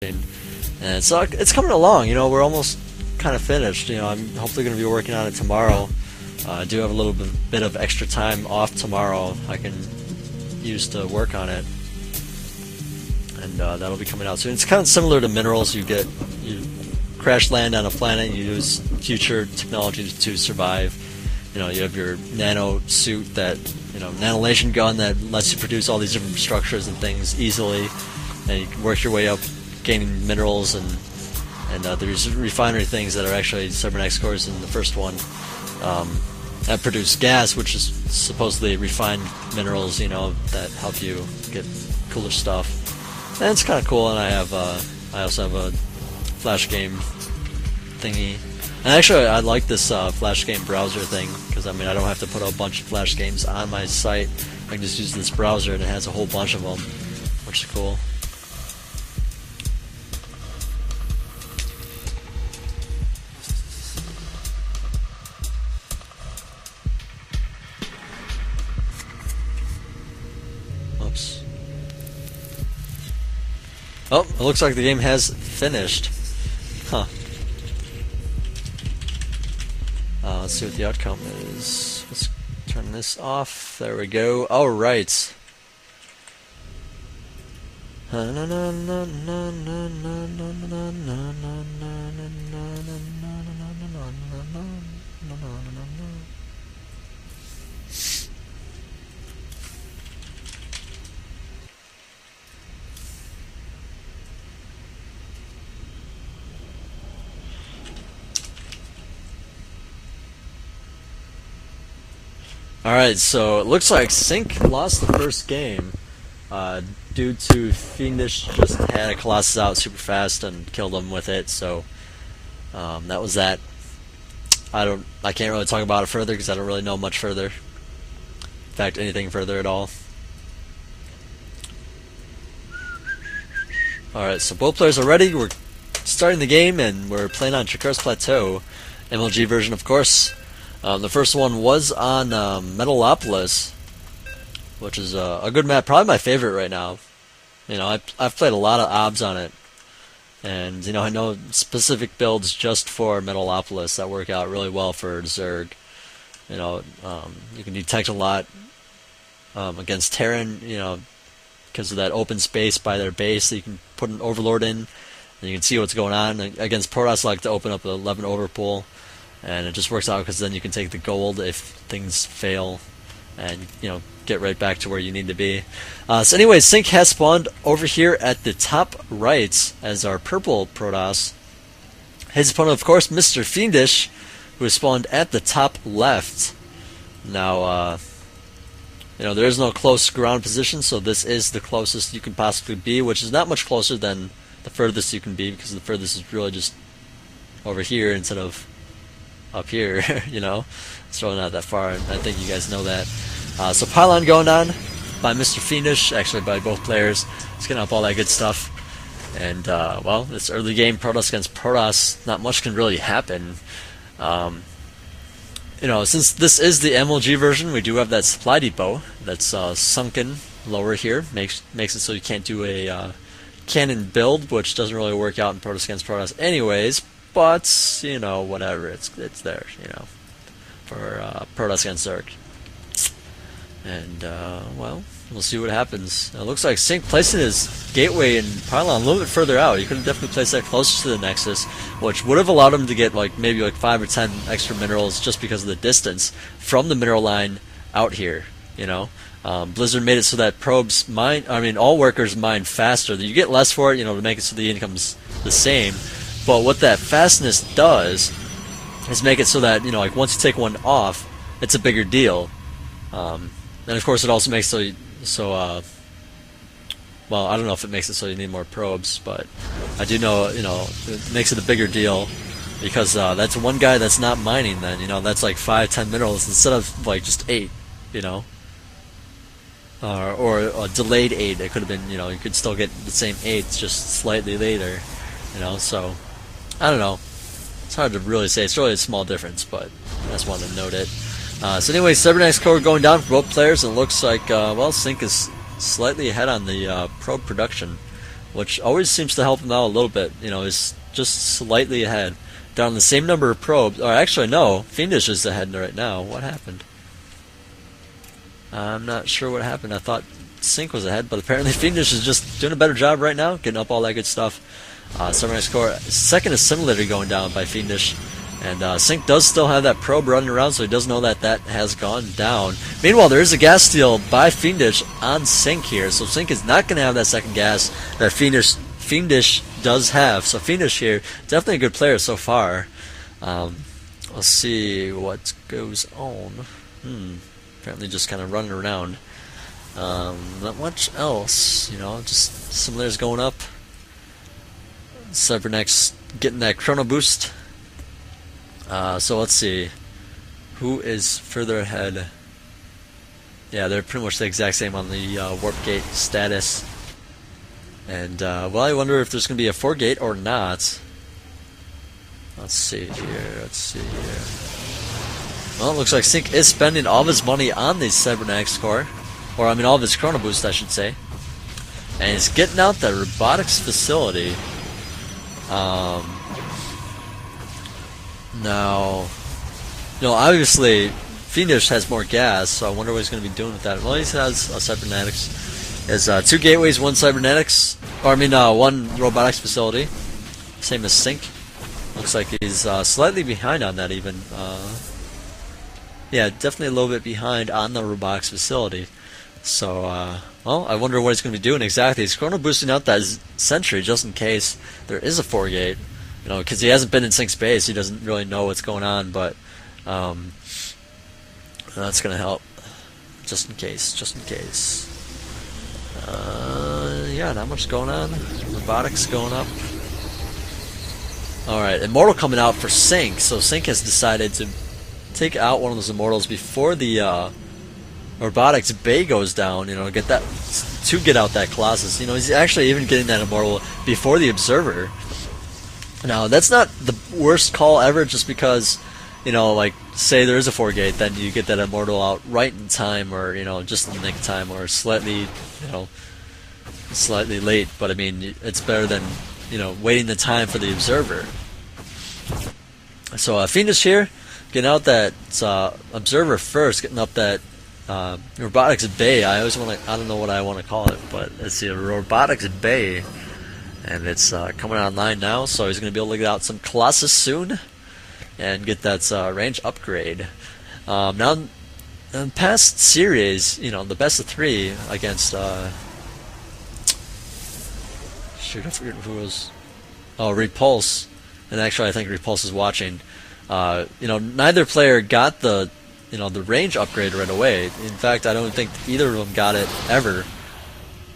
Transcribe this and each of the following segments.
And so it's coming along. You know, we're almost kind of finished. You know, I'm hopefully going to be working on it tomorrow. I do have a little bit of extra time off tomorrow I can use to work on it, and that'll be coming out soon. It's kind of similar to Minerals. You crash land on a planet, and you use future technology to survive. You know, you have your nano suit that, you know, nanolation gun that lets you produce all these different structures and things easily, and you can work your way up, gaining minerals, and there's refinery things that are actually cybernetic cores in the first one that produce gas, which is supposedly refined minerals, you know, that help you get cooler stuff. And it's kind of cool. And I also have a flash game thingy. And actually, I like this flash game browser thing, because I mean, I don't have to put a bunch of flash games on my site. I can just use this browser, and it has a whole bunch of them, which is cool. Oops. Oh, it looks like the game has finished. Huh. Let's see what the outcome is. Let's turn this off. There we go. All right. Alright, so it looks like Sync lost the first game due to Fiendish just had a Colossus out super fast and killed him with it, so that was that. I can't really talk about it further because I don't really know much further. In fact, anything further at all. Alright, so both players are ready. We're starting the game and we're playing on Traverse Plateau, MLG version of course. The first one was on Metalopolis, which is a good map, probably my favorite right now. You know, I've played a lot of OBS on it, and you know, I know specific builds just for Metalopolis that work out really well for Zerg. You know, you can detect a lot against Terran, you know, because of that open space by their base. So you can put an Overlord in, and you can see what's going on. Against Protoss, I like to open up an 11 overpool. And it just works out because then you can take the gold if things fail, and you know, get right back to where you need to be. So anyways, Sync has spawned over here at the top right as our purple Protoss. His opponent, of course, Mr. Fiendish, who is spawned at the top left. Now, you know, there is no close ground position, so this is the closest you can possibly be, which is not much closer than the furthest you can be, because the furthest is really just over here instead of up here. You know, it's really not that far, and I think you guys know that. So pylon going on by Mr. Fiendish, actually by both players. It's getting up all that good stuff. And well, this early game, Protoss against Protoss, not much can really happen. You know, since this is the MLG version, we do have that supply depot that's sunken lower here. Makes it so you can't do a cannon build, which doesn't really work out in Protoss against Protoss anyways. But you know, whatever, it's there, you know, for Protoss against Zerg. And well, we'll see what happens. It looks like Sync placing his gateway and pylon a little bit further out. You could have definitely placed that closer to the Nexus, which would have allowed him to get like maybe like 5 or 10 extra minerals just because of the distance from the mineral line out here. You know, Blizzard made it so that probes mine. I mean, all workers mine faster. You get less for it, you know, to make it so the income's the same. But what that fastness does is make it so that, you know, like once you take one off, it's a bigger deal. And of course, it also makes well, I don't know if it makes it so you need more probes, but I do know, you know, it makes it a bigger deal because that's one guy that's not mining. Then, you know, that's like 5-10 minerals instead of like just 8. You know, or a delayed 8. It could have been, you know, you could still get the same 8 just slightly later. You know, so. I don't know. It's hard to really say. It's really a small difference, but I just wanted to note it. So anyway, cybernetic core going down for both players, and it looks like, well, Sync is slightly ahead on the probe production. which always seems to help him out a little bit. You know, he's just slightly ahead. Down the same number of probes. Or actually, no. Fiendish is ahead right now. What happened? I'm not sure what happened. I thought Sync was ahead, but apparently Fiendish is just doing a better job right now, getting up all that good stuff. Cybernetic score. Second is similarly going down by Fiendish. And Sync does still have that probe running around, so he does know that that has gone down. Meanwhile, there is a gas steal by Fiendish on Sync here, so Sync is not going to have that second gas that Fiendish does have. So Fiendish here, definitely a good player so far. Let's see what goes on. Apparently just kind of running around. Not much else, you know, just some layers going up. Cybernetic's getting that chrono boost. So let's see. Who is further ahead? Yeah, they're pretty much the exact same on the warp gate status. And, well, I wonder if there's going to be a 4 gate or not. Let's see here. Well, it looks like Sync is spending all of his money on the Cybernetics core. Or, I mean, all of his chrono boost, I should say. And he's getting out the robotics facility. Now, you know, obviously, Fiendish has more gas, so I wonder what he's going to be doing with that. Well, he has a Cybernetics. He has 2 gateways, 1 Cybernetics, or I mean, 1 robotics facility. Same as Sync. Looks like he's slightly behind on that even. Yeah, definitely a little bit behind on the robotics facility. So, well, I wonder what he's going to be doing exactly. He's chrono boosting out that sentry just in case there is a 4 gate. You know, because he hasn't been in Sync's base, he doesn't really know what's going on, but that's going to help. Just in case. Yeah, not much going on. Robotics going up. Alright, Immortal coming out for Sync, so Sync has decided to take out one of those Immortals before the Robotics Bay goes down, you know, get out that Colossus. You know, he's actually even getting that Immortal before the Observer. Now, that's not the worst call ever, just because, you know, like, say there is a 4 gate, then you get that Immortal out right in time, or, you know, just in the nick of time, or slightly, you know, slightly late, but I mean, it's better than, you know, waiting the time for the Observer. So, Fiendish here, getting out that Observer first, getting up that Robotics Bay. I don't know what I want to call it, but it's the Robotics Bay. And it's coming online now, so he's going to be able to get out some Colossus soon and get that range upgrade. Now, in past series, you know, the best of 3 against shoot, I forget who was. Oh, Repulse. And actually, I think Repulse is watching. You know, neither player got the range upgrade right away. In fact, I don't think either of them got it ever.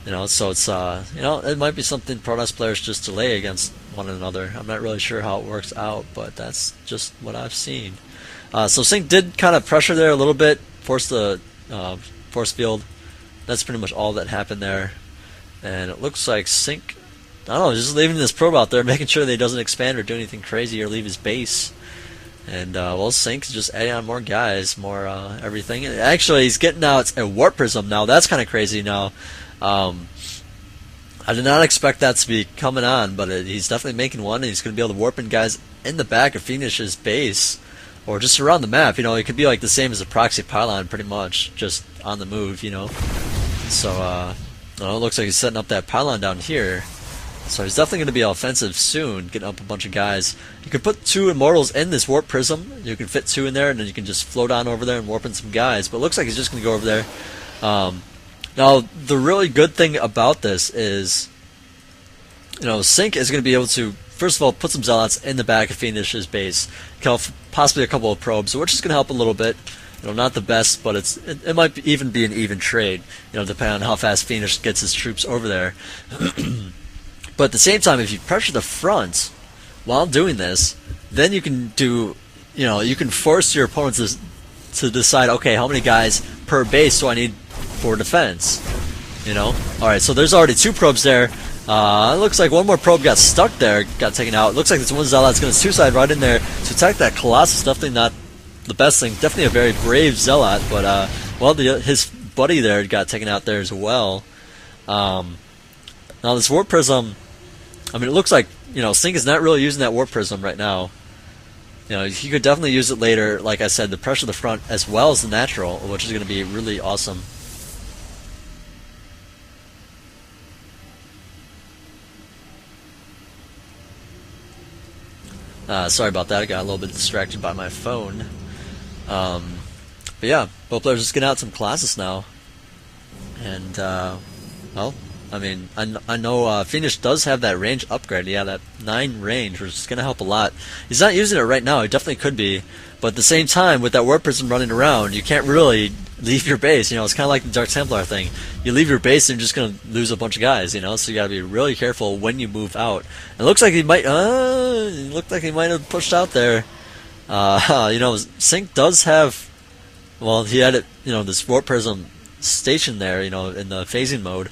You know, so it's you know, it might be something Protoss players just delay against one another. I'm not really sure how it works out, but that's just what I've seen. So Sync did kind of pressure there a little bit, force the force field. That's pretty much all that happened there. And it looks like Sync, I don't know, just leaving this probe out there, making sure that he doesn't expand or do anything crazy or leave his base. And, well, Sync's just adding on more guys, more everything. And actually, he's getting out a Warp Prism now. That's kind of crazy now. I did not expect that to be coming on, but he's definitely making one, and he's going to be able to warp in guys in the back of Fiendish's base, or just around the map. You know, it could be like the same as a proxy pylon, pretty much, just on the move, you know. So, it looks like he's setting up that pylon down here. So he's definitely going to be offensive soon, getting up a bunch of guys. You can put 2 Immortals in this Warp Prism. You can fit 2 in there, and then you can just float on over there and warp in some guys. But it looks like he's just going to go over there. Now, the really good thing about this is, you know, Sync is going to be able to, first of all, put some Zealots in the back of Fiendish's base, possibly a couple of probes, which is going to help a little bit. You know, not the best, but it might even be an even trade, you know, depending on how fast Fiendish gets his troops over there. But at the same time, if you pressure the front while doing this, then you can do, you know, you can force your opponents to decide, okay, how many guys per base do I need for defense? You know? Alright, so there's already 2 probes there. It looks like one more probe got stuck there, got taken out. It looks like this one Zealot's going to suicide right in there to attack that Colossus. Definitely not the best thing. Definitely a very brave Zealot, but, well, his buddy there got taken out there as well. Now this Warp Prism, I mean, it looks like, Sync is not really using that Warp Prism right now. He could definitely use it later, like I said, to pressure the front as well as the natural, which is going to be really awesome. Sorry about that, I got a little bit distracted by my phone. But yeah, both players just getting out some classes now. And, well, I mean, I know Phoenix does have that range upgrade. Yeah, that 9 range, which is going to help a lot. He's not using it right now. He definitely could be. But at the same time, with that Warp Prism running around, you can't really leave your base. It's kind of like the Dark Templar thing. You leave your base and you're just going to lose a bunch of guys, so you got to be really careful when you move out. It looks like he might have pushed out there. Sync does have, well, he had it, this Warp Prism stationed there, in the phasing mode.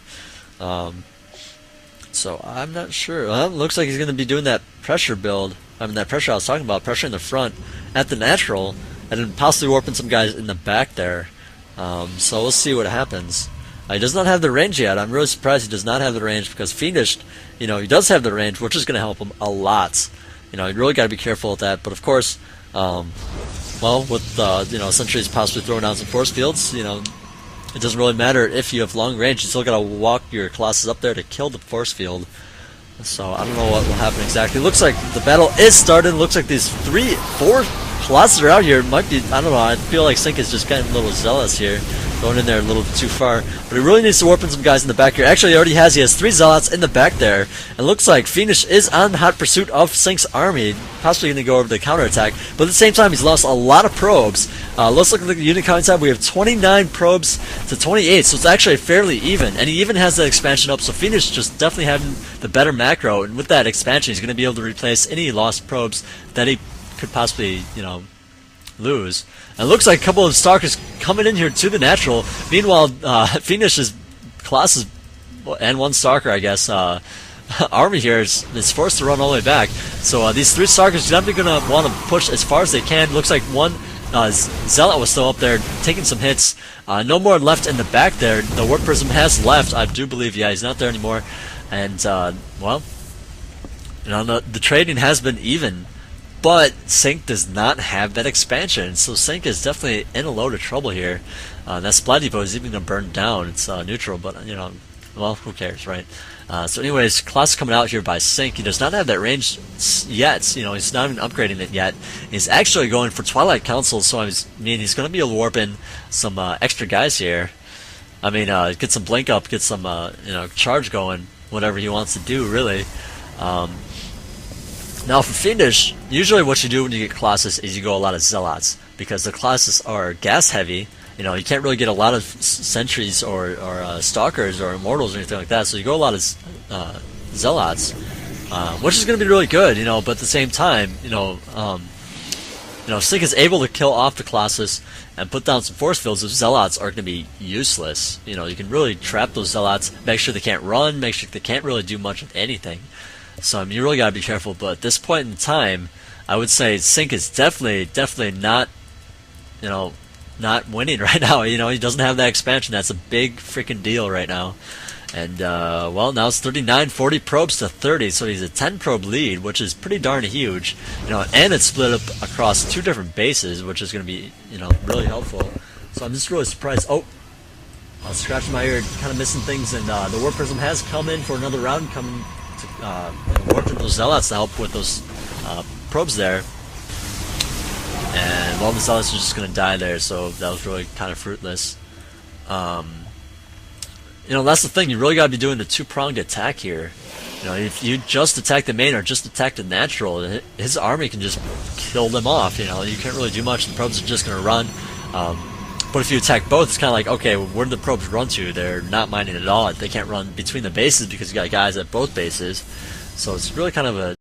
So I'm not sure. Well, it looks like he's going to be doing that pressure build. I mean, that pressure I was talking about, pressure in the front at the natural, and then possibly warping some guys in the back there. So we'll see what happens. He does not have the range yet. I'm really surprised he does not have the range, because Fiendish, he does have the range, which is going to help him a lot. You really got to be careful with that. But of course, well, with Sentries possibly throwing down some force fields, it doesn't really matter if you have long range. You still got to walk your Colossus up there to kill the force field. So I don't know what will happen exactly. Looks like the battle is started. Looks like these 4 Colossus are out here. It might be, I don't know, I feel like Sync is just getting a little zealous here. Going in there a little bit too far. But he really needs to warp in some guys in the back here. Actually, he already has. He has 3 Zealots in the back there. And looks like Phoenix is on hot pursuit of Sync's army. Possibly going to go over the counterattack. But at the same time, he's lost a lot of probes. Let's look at the unit count side. We have 29 probes to 28. So it's actually fairly even. And he even has that expansion up. So Phoenix just definitely having the better macro. And with that expansion, he's going to be able to replace any lost probes that he could possibly, lose. And it looks like a couple of Stalkers coming in here to the natural. Meanwhile, Phoenix's Colossus and 1 Stalker, I guess, army here is forced to run all the way back. So these 3 Stalkers are definitely going to want to push as far as they can. Looks like 1 Zealot was still up there taking some hits. No more left in the back there. The Warp Prism has left, I do believe. Yeah, he's not there anymore. And, well, the trading has been even. But Sync does not have that expansion, so Sync is definitely in a load of trouble here. That Supply Depot is even going to burn down. It's neutral, but, well, who cares, right? So anyways, Colossus coming out here by Sync. He does not have that range yet. He's not even upgrading it yet. He's actually going for Twilight Council, so he's going to be able to warp in some extra guys here. I mean, get some blink up, get some, charge going, whatever he wants to do, really. Now for Fiendish, usually what you do when you get Colossus is you go a lot of Zealots, because the Colossus are gas heavy. You can't really get a lot of Sentries or Stalkers or Immortals or anything like that, so you go a lot of Zealots, which is going to be really good, but at the same time, Sync is able to kill off the Colossus and put down some force fields. Those Zealots are going to be useless. You can really trap those Zealots, make sure they can't run, make sure they can't really do much of anything. So you really got to be careful. But at this point in time, I would say Sync is definitely not, not winning right now. He doesn't have that expansion. That's a big freaking deal right now. And well, now it's 40 probes to 30, so he's a 10 probe lead, which is pretty darn huge. And it's split up across 2 different bases, which is going to be really helpful. So I'm just really surprised. Oh, I was scratching my ear, kind of missing things, and the Warp Prism has come in for another round, coming to warp in those Zealots to help with those probes there. And well, the Zealots are just going to die there, so that was really kind of fruitless. That's the thing. You really got to be doing the 2-pronged attack here. If you just attack the main or just attack the natural, his army can just kill them off. You can't really do much. The probes are just going to run. But if you attack both, it's kind of like, okay, where do the probes run to? They're not mining at all. They can't run between the bases because you got guys at both bases. So it's really kind of a